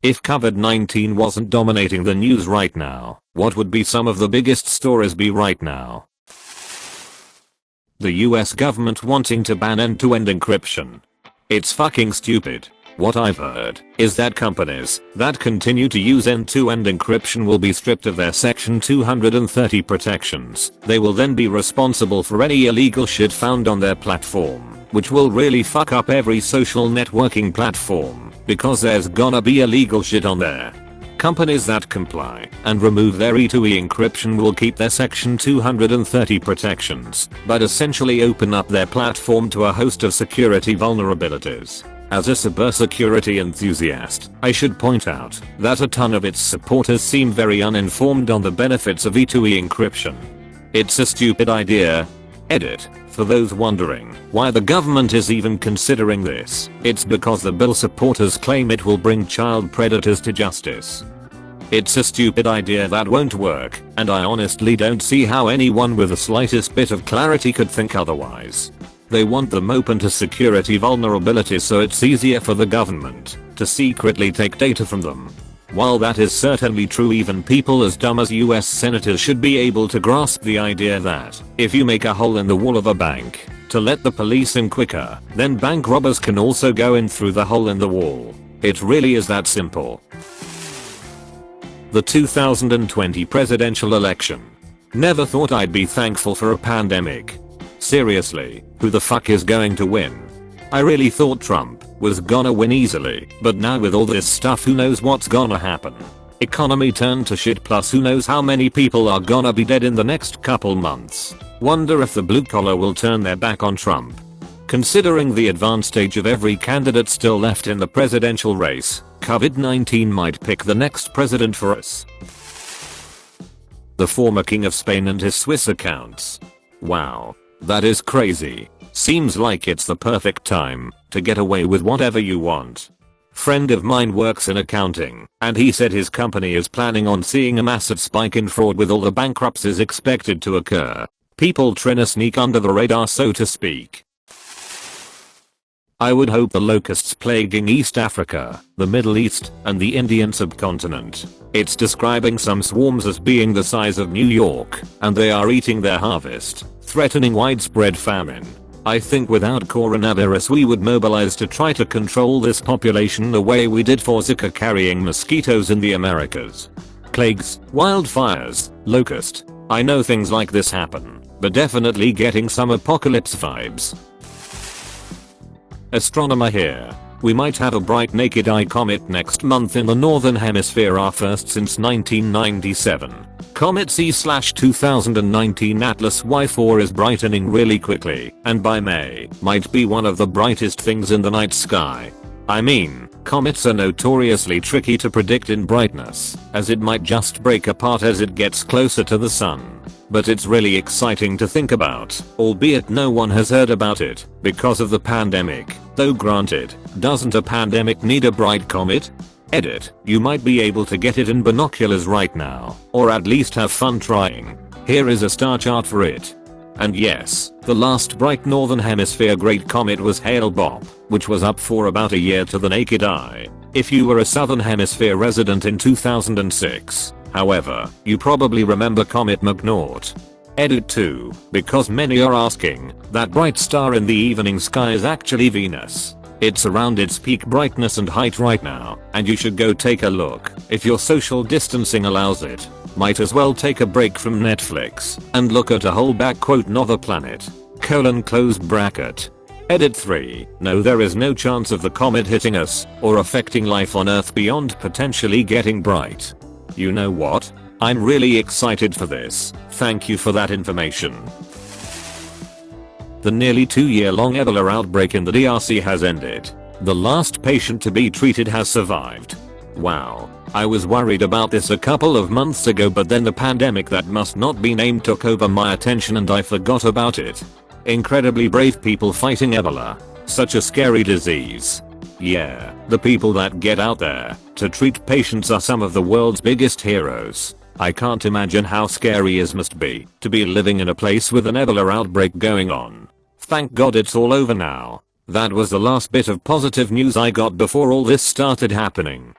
If COVID-19 wasn't dominating the news right now, what would be some of the biggest stories be right now? The US government wanting to ban end-to-end encryption. It's fucking stupid. What I've heard is that companies that continue to use end-to-end encryption will be stripped of their Section 230 protections. They will then be responsible for any illegal shit found on their platform, which will really fuck up every social networking platform, because there's gonna be illegal shit on there. Companies that comply and remove their E2E encryption will keep their Section 230 protections, but essentially open up their platform to a host of security vulnerabilities. As a cybersecurity enthusiast, I should point out that a ton of its supporters seem very uninformed on the benefits of E2E encryption. It's a stupid idea. Edit. For those wondering why the government is even considering this, it's because the bill supporters claim it will bring child predators to justice. It's a stupid idea that won't work, and I honestly don't see how anyone with the slightest bit of clarity could think otherwise. They want them open to security vulnerabilities so it's easier for the government to secretly take data from them. While that is certainly true, even people as dumb as US senators should be able to grasp the idea that if you make a hole in the wall of a bank to let the police in quicker, then bank robbers can also go in through the hole in the wall. It really is that simple. The 2020 presidential election. Never thought I'd be thankful for a pandemic. Seriously, who the fuck is going to win? I really thought Trump was gonna win easily, but now with all this stuff, who knows what's gonna happen. Economy turned to shit, plus who knows how many people are gonna be dead in the next couple months. Wonder if the blue collar will turn their back on Trump. Considering the advanced stage of every candidate still left in the presidential race, COVID-19 might pick the next president for us. The former king of Spain and his Swiss accounts. Wow. That is crazy. Seems like it's the perfect time to get away with whatever you want. Friend of mine works in accounting, and he said his company is planning on seeing a massive spike in fraud with all the bankruptcies expected to occur. People trying to sneak under the radar, so to speak. I would hope the locusts plaguing East Africa, the Middle East, and the Indian subcontinent. It's describing some swarms as being the size of New York, and they are eating their harvest, threatening widespread famine. I think without coronavirus we would mobilize to try to control this population the way we did for Zika carrying mosquitoes in the Americas. Plagues, wildfires, locust. I know things like this happen, but definitely getting some apocalypse vibes. Astronomer here. We might have a bright naked eye comet next month in the northern hemisphere, our first since 1997. Comet C/2019 Atlas Y4 is brightening really quickly, and by May, might be one of the brightest things in the night sky. I mean, comets are notoriously tricky to predict in brightness, as it might just break apart as it gets closer to the sun. But it's really exciting to think about, albeit no one has heard about it because of the pandemic. Though granted, doesn't a pandemic need a bright comet? Edit. You might be able to get it in binoculars right now, or at least have fun trying. Here is a star chart for it. And yes, the last bright northern hemisphere great comet was Hale-Bopp, which was up for about a year to the naked eye. If you were a southern hemisphere resident in 2006, however, you probably remember Comet McNaught. Edit 2, because many are asking, that bright star in the evening sky is actually Venus. It's around its peak brightness and height right now, and you should go take a look if your social distancing allows it. Might as well take a break from Netflix and look at a whole nother planet. Close bracket. Edit 3. No, there is no chance of the comet hitting us or affecting life on Earth beyond potentially getting bright. You know what? I'm really excited for this. Thank you for that information. The nearly 2-year-long Ebola outbreak in the DRC has ended. The last patient to be treated has survived. Wow. I was worried about this a couple of months ago, but then the pandemic that must not be named took over my attention and I forgot about it. Incredibly brave people fighting Ebola. Such a scary disease. Yeah, the people that get out there to treat patients are some of the world's biggest heroes. I can't imagine how scary it must be to be living in a place with an Ebola outbreak going on. Thank God it's all over now. That was the last bit of positive news I got before all this started happening.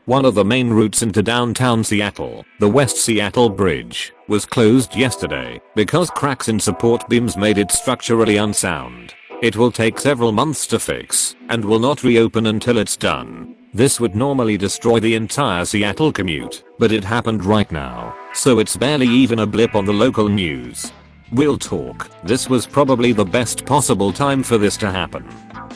One of the main routes into downtown Seattle, the West Seattle Bridge, was closed yesterday because cracks in support beams made it structurally unsound. It will take several months to fix and will not reopen until it's done. This would normally destroy the entire Seattle commute, but it happened right now, so it's barely even a blip on the local news. We'll talk. This was probably the best possible time for this to happen.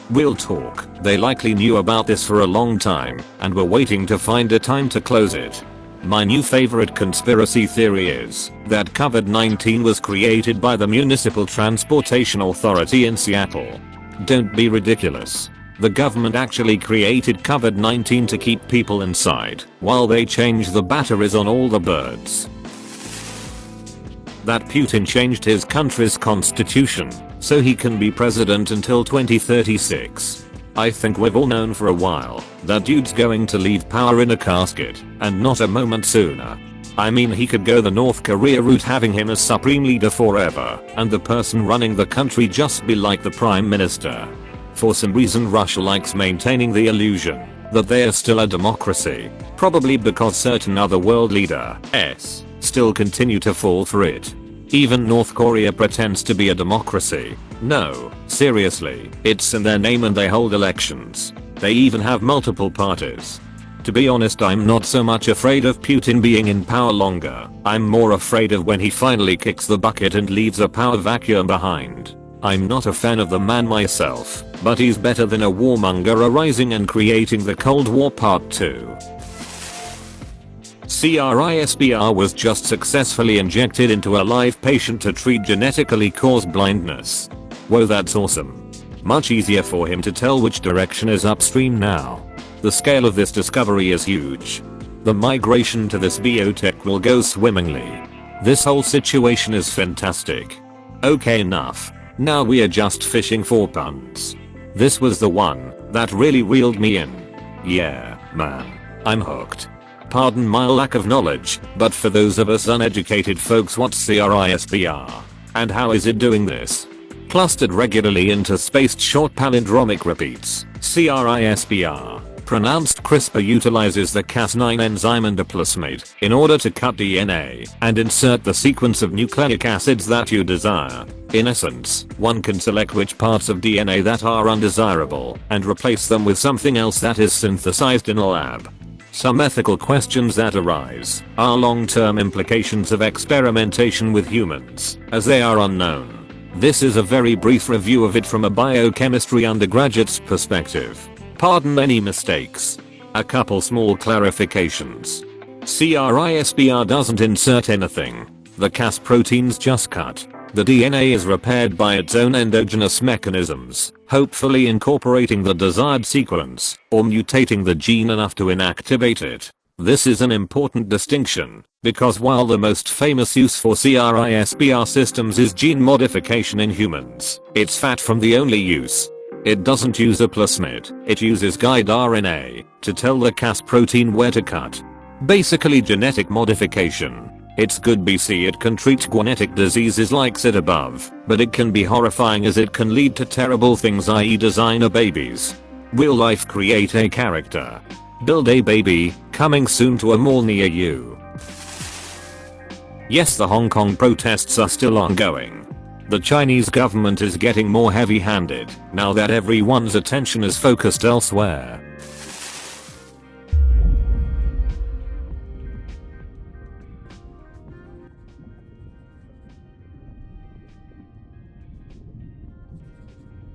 We'll talk. They likely knew about this for a long time and were waiting to find a time to close it. My new favorite conspiracy theory is that COVID-19 was created by the Municipal Transportation Authority in Seattle. Don't be ridiculous. The government actually created COVID-19 to keep people inside while they change the batteries on all the birds. That Putin changed his country's constitution so he can be president until 2036. I think we've all known for a while that dude's going to leave power in a casket and not a moment sooner. I mean, he could go the North Korea route, having him as supreme leader forever and the person running the country just be like the prime minister. For some reason Russia likes maintaining the illusion that they are still a democracy, probably because certain other world leaders still continue to fall for it. Even North Korea pretends to be a democracy. No, seriously, it's in their name and they hold elections. They even have multiple parties. To be honest, I'm not so much afraid of Putin being in power longer. I'm more afraid of when he finally kicks the bucket and leaves a power vacuum behind. I'm not a fan of the man myself, but he's better than a warmonger arising and creating the Cold War Part 2. CRISPR was just successfully injected into a live patient to treat genetically caused blindness. Whoa, that's awesome. Much easier for him to tell which direction is upstream now. The scale of this discovery is huge. The migration to this biotech will go swimmingly. This whole situation is fantastic. Okay, enough. Now we are just fishing for puns. This was the one that really reeled me in. Yeah, man. I'm hooked. Pardon my lack of knowledge, but for those of us uneducated folks, what's CRISPR? And how is it doing this? Clustered regularly interspaced short palindromic repeats, CRISPR, pronounced CRISPR, utilizes the Cas9 enzyme and a plasmid in order to cut DNA and insert the sequence of nucleic acids that you desire. In essence, one can select which parts of DNA that are undesirable and replace them with something else that is synthesized in a lab. Some ethical questions that arise are long-term implications of experimentation with humans, as they are unknown. This is a very brief review of it from a biochemistry undergraduate's perspective. Pardon any mistakes. A couple small clarifications. CRISPR doesn't insert anything. The Cas proteins just cut. The DNA is repaired by its own endogenous mechanisms, hopefully incorporating the desired sequence or mutating the gene enough to inactivate it. This is an important distinction, because while the most famous use for CRISPR systems is gene modification in humans, it's far from the only use. It doesn't use a plasmid, it uses guide RNA to tell the Cas protein where to cut. Basically genetic modification. It's good BC. It can treat genetic diseases like said above, but it can be horrifying as it can lead to terrible things, i.e. designer babies. Will life create a character? Build a baby, coming soon to a mall near you. Yes, the Hong Kong protests are still ongoing. The Chinese government is getting more heavy-handed now that everyone's attention is focused elsewhere.